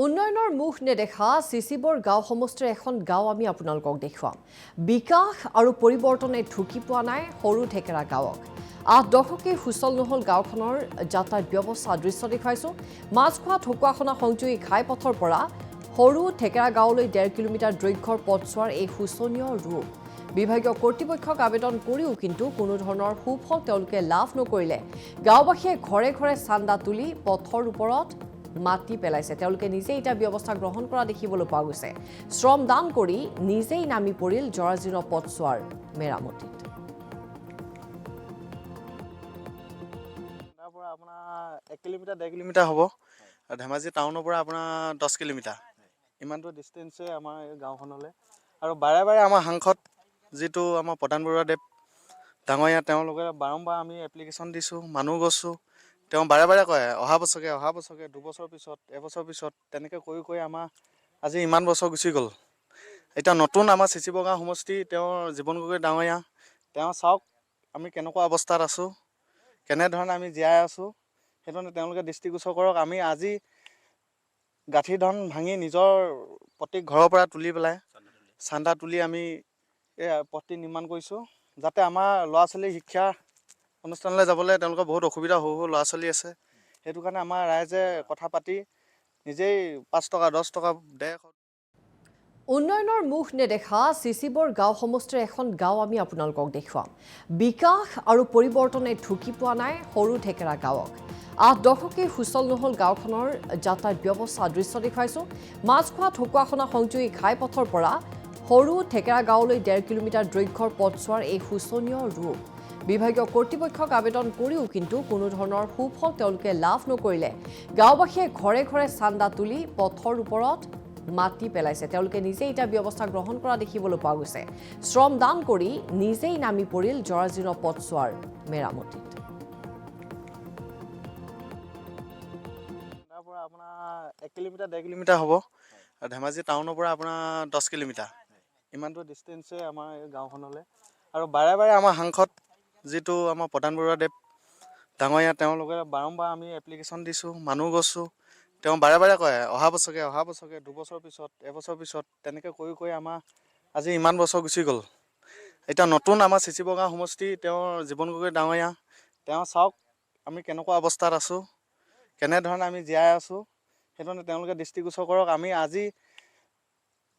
উন্নয়নৰ মুখ নেদেখা চিচিবৰ গাঁও সমষ্টিৰ এখন গাঁও আমি আপোনালোকক দেখুৱাম। বিকাশ আৰু পৰিৱৰ্তনে ঢুকি পোৱা নাই সৰু ঠেকেৰা গাঁৱক। ৮ দশকে সুচল নহল গাঁওখনৰ যাতায়াত ব্যৱস্থা দৃশ্য দেখুৱাইছোঁ। মাছখোৱা ঢকুৱাখনা সংযোগী ঘাইপথৰ পৰা সৰু ঠেকেৰা গাঁৱলৈ ১.৫ কিলোমিটাৰ দৈৰ্ঘ্যৰ পথছোৱাৰ এই শোচনীয় ৰূপ। বিভাগীয় কৰ্তৃপক্ষক আবেদন কৰিও কিন্তু কোনো ধৰণৰ সুফল তেওঁলোকে লাভ নকৰিলে। গাঁওবাসীয়ে ঘৰে ঘৰে চান্দা তুলি পথৰ ওপৰত মাটি পেলাইছে। তেওঁলোকে নিজেই এটা ব্যৱস্থা গ্ৰহণ কৰা দেখিবলৈ পোৱা গৈছে। শ্ৰম দান কৰি নিজেই নামি পৰিল জৰাজীৰ্ণ পথছোৱাৰ মেৰামতিত। তাৰ পৰা আপোনাৰ 1 কিলোমিটাৰ 1.5 কিলোমিটাৰ হ'ব। ধেমাজি টাউনৰ পৰা আপোনাৰ 10 কিলোমিটাৰ ইমানটো ডিষ্টেঞ্চে আমাৰ এই গাঁওখনলৈ। আৰু বাৰে বাৰে আমাৰ সাংসদ যিটো আমাৰ প্ৰধান বৰুৱাদেৱ ডাঙৰীয়া তেওঁলোকে বাৰম্বাৰ আমি এপ্লিকেশ্যন দিছোঁ, মানুহ গৈছোঁ। তেওঁ বাৰে বাৰে কয় অহা বছৰকে 2 বছৰ পিছত, এবছৰ পিছত তেনেকৈ কৰি আমাৰ আজি ইমান বছৰ গুচি গ'ল। এতিয়া নতুন আমাৰ চিচিবৰ গাঁও সমষ্টি তেওঁৰ জীৱন গগৈ ডাঙৰীয়া তেওঁ চাওক আমি কেনেকুৱা অৱস্থাত আছোঁ, কেনেধৰণে আমি জীয়াই আছোঁ, সেইধৰণে তেওঁলোকে দৃষ্টিগোচৰ কৰক। আমি আজি গাঁঠি ধন ভাঙি নিজৰ প্ৰত্যেক ঘৰৰ পৰা তুলি পেলাই চান্দা তুলি আমি এই পথটি নিৰ্মাণ কৰিছোঁ, যাতে আমাৰ ল'ৰা ছোৱালীৰ শিক্ষা অনুষ্ঠানলৈ যাবলৈ তেওঁলোকৰ বহুত অসুবিধা সৰু ল'ৰা ছোৱালী আছে। সেইটো কাৰণে আমাৰ ৰাইজে কথা পাতি নিজেই 5 টকা 10 টকা 150। উন্নয়নৰ মুখ নেদেখা চিচিবৰ গাঁও সমষ্টিৰ এখন গাঁও আমি আপোনালোকক দেখুৱাম। বিকাশ আৰু পৰিৱৰ্তনে ঢুকি পোৱা নাই সৰু ঠেকেৰা গাঁৱক। ৮ দশকে সুচল নহল গাঁওখনৰ যাতায়াত ব্যৱস্থা দৃশ্য দেখুৱাইছোঁ। মাছখোৱা ঢকুৱাখনা সংযোগী ঘাইপথৰ পৰা সৰু ঠেকেৰা গাঁৱলৈ 1.5 কিলোমিটাৰ দৈৰ্ঘ্যৰ পথছোৱাৰ এই শোচনীয় ৰূপ। বিভাগীয় কৰ্তৃপক্ষক আবেদন কৰিও কিন্তু কোনো ধৰণৰ সুফল তেওঁলোকে লাভ নকৰিলে। গাঁওবাসীয়ে ঘৰে ঘৰে চান্দা তুলি পথৰ ওপৰত মাটি পেলাইছে। তেওঁলোকে নিজেই এটা ব্যৱস্থা গ্ৰহণ কৰা দেখিবলৈ পোৱা গৈছে। শ্ৰম দান কৰি নিজেই নামি পৰিল জৰাজীৰ্ণ পথছোৱাৰ মেৰামতিত। তাৰ পৰা আপোনাৰ 1 কিলোমিটাৰ 1.5 কিলোমিটাৰ হ'ব। ধেমাজি টাউনৰ পৰা আপোনাৰ 10 কিলোমিটাৰ ইমানটো ডিষ্টেঞ্চে আমাৰ এই গাঁওখনলৈ। আৰু বাৰে বাৰে আমাৰ সাংসদ যিটো আমাৰ প্ৰধান বৰুৱাদেৱ ডাঙৰীয়া তেওঁলোকে বাৰম্বাৰ আমি এপ্লিকেশ্যন দিছোঁ, মানুহ গৈছোঁ। তেওঁ বাৰে বাৰে কয় অহা বছৰকে 2 বছৰ পিছত, এবছৰ পিছত তেনেকৈ কৰি আমাৰ আজি ইমান বছৰ গুচি গ'ল। এতিয়া নতুন আমাৰ চিচিবৰ গাঁও সমষ্টি তেওঁৰ জীৱন গগৈ ডাঙৰীয়া তেওঁ চাওক আমি কেনেকুৱা অৱস্থাত আছোঁ, কেনেধৰণে আমি জীয়াই আছোঁ, সেইধৰণে তেওঁলোকে দৃষ্টিগোচৰ কৰক। আমি আজি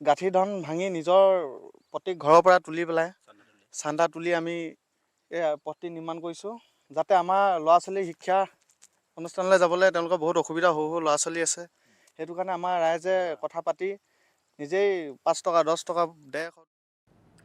গাঁঠি ধন ভাঙি নিজৰ প্ৰত্যেক ঘৰৰ পৰা তুলি পেলাই চান্দা তুলি আমি এই পথটি নিৰ্মাণ কৰিছোঁ, যাতে আমাৰ ল'ৰা ছোৱালীৰ শিক্ষা অনুষ্ঠানলৈ যাবলৈ তেওঁলোকৰ বহুত অসুবিধা সৰু ল'ৰা ছোৱালী আছে। সেইটো কাৰণে আমাৰ ৰাইজে কথা পাতি নিজেই 5 টকা 10 টকা 150